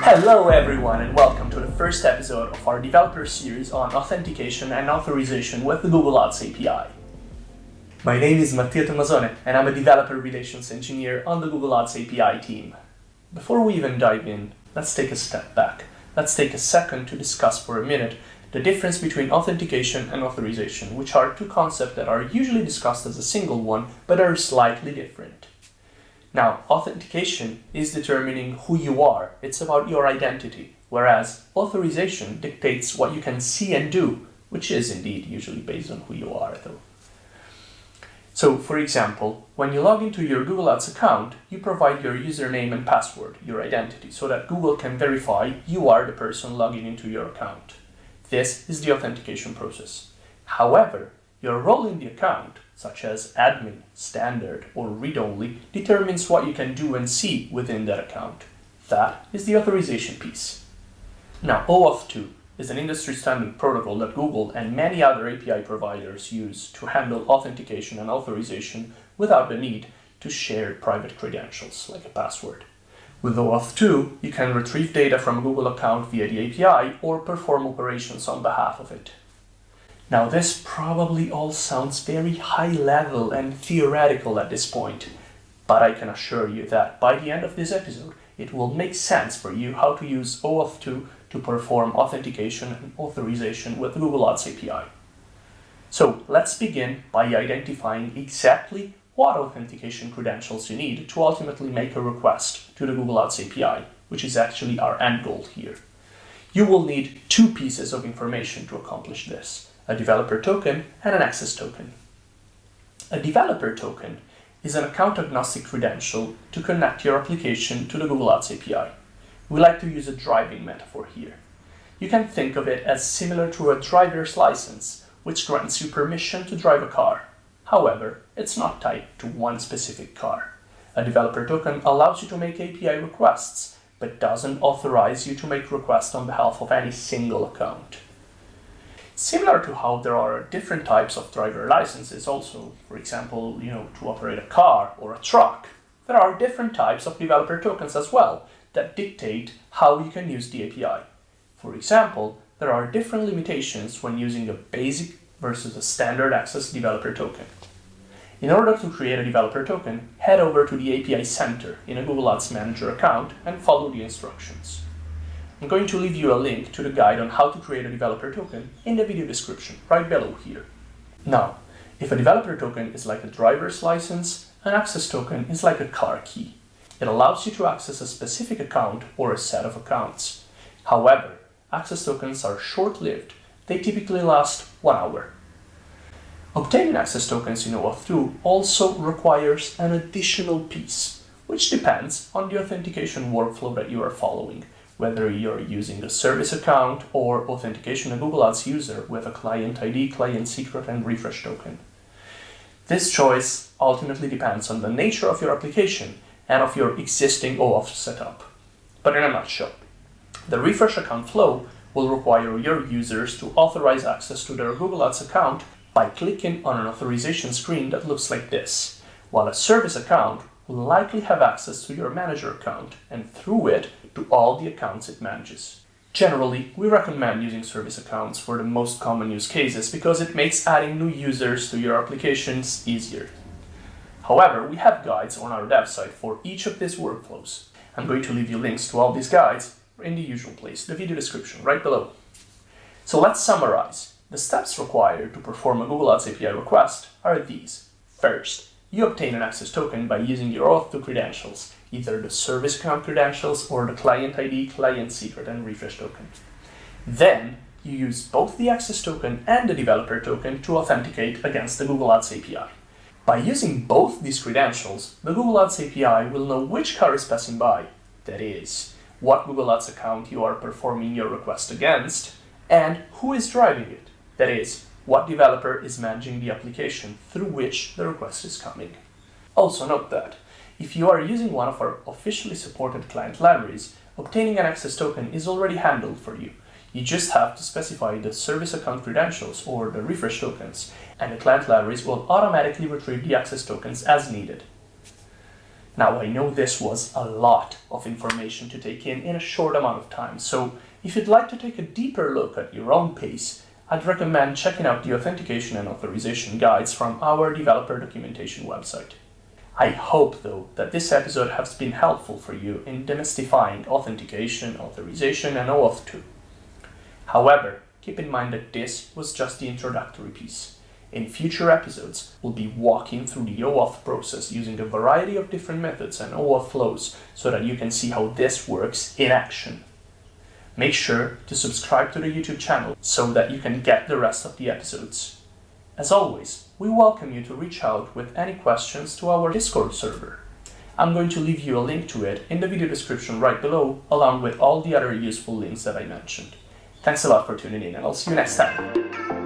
Hello everyone and welcome to the first episode of our developer series on authentication and authorization with the Google Auth API. My name is Mattia Tommasone and I'm a developer relations engineer on the Google Auth API team. Before we even dive in, let's take a step back. Let's take a second to discuss for a minute the difference between authentication and authorization, which are two concepts that are usually discussed as a single one but are slightly different. Now, authentication is determining who you are. It's about your identity, whereas authorization dictates what you can see and do, which is indeed usually based on who you are, though. So, for example, when you log into your Google Ads account, you provide your username and password, your identity, so that Google can verify you are the person logging into your account. This is the authentication process. However, your role in the account, such as admin, standard, or read-only, determines what you can do and see within that account. That is the authorization piece. Now, OAuth 2 is an industry standard protocol that Google and many other API providers use to handle authentication and authorization without the need to share private credentials like a password. With OAuth 2, you can retrieve data from a Google account via the API or perform operations on behalf of it. Now, this probably all sounds very high level and theoretical at this point, but I can assure you that by the end of this episode, it will make sense for you how to use OAuth 2 to perform authentication and authorization with the Google Auth API. So let's begin by identifying exactly what authentication credentials you need to ultimately make a request to the Google Auth API, which is actually our end goal here. You will need two pieces of information to accomplish this: a developer token and an access token. A developer token is an account-agnostic credential to connect your application to the Google Ads API. We like to use a driving metaphor here. You can think of it as similar to a driver's license, which grants you permission to drive a car. However, it's not tied to one specific car. A developer token allows you to make API requests, but doesn't authorize you to make requests on behalf of any single account. Similar to how there are different types of driver licenses also, for example, to operate a car or a truck, there are different types of developer tokens as well that dictate how you can use the API. For example, there are different limitations when using a basic versus a standard access developer token. In order to create a developer token, head over to the API Center in a Google Ads Manager account and follow the instructions. I'm going to leave you a link to the guide on how to create a developer token in the video description right below here. Now, if a developer token is like a driver's license, an access token is like a car key. It allows you to access a specific account or a set of accounts. However, access tokens are short-lived. They typically last 1 hour. Obtaining access tokens in OAuth 2 also requires an additional piece, which depends on the authentication workflow that you are following, whether you're using a service account or authentication a Google Ads user with a client ID, client secret, and refresh token. This choice ultimately depends on the nature of your application and of your existing OAuth setup. But in a nutshell, the refresh account flow will require your users to authorize access to their Google Ads account by clicking on an authorization screen that looks like this, while a service account will likely have access to your manager account and through it to all the accounts it manages. Generally, we recommend using service accounts for the most common use cases because it makes adding new users to your applications easier. However, we have guides on our dev site for each of these workflows. I'm going to leave you links to all these guides in the usual place, the video description right below. So let's summarize. The steps required to perform a Google Ads API request are these. First, you obtain an access token by using your OAuth 2 credentials, either the service account credentials or the client ID, client secret, and refresh token. Then, you use both the access token and the developer token to authenticate against the Google Ads API. By using both these credentials, the Google Ads API will know which car is passing by, that is, what Google Ads account you are performing your request against, and who is driving it, that is, what developer is managing the application through which the request is coming. Also note that, if you are using one of our officially supported client libraries, obtaining an access token is already handled for you. You just have to specify the service account credentials or the refresh tokens, and the client libraries will automatically retrieve the access tokens as needed. Now, I know this was a lot of information to take in a short amount of time, so if you'd like to take a deeper look at your own pace, I'd recommend checking out the authentication and authorization guides from our developer documentation website. I hope, though, that this episode has been helpful for you in demystifying authentication, authorization, and Auth too. However, keep in mind that this was just the introductory piece. In future episodes, we'll be walking through the Auth process using a variety of different methods and Auth flows so that you can see how this works in action. Make sure to subscribe to the YouTube channel so that you can get the rest of the episodes. As always, we welcome you to reach out with any questions to our Discord server. I'm going to leave you a link to it in the video description right below, along with all the other useful links that I mentioned. Thanks a lot for tuning in, and I'll see you next time.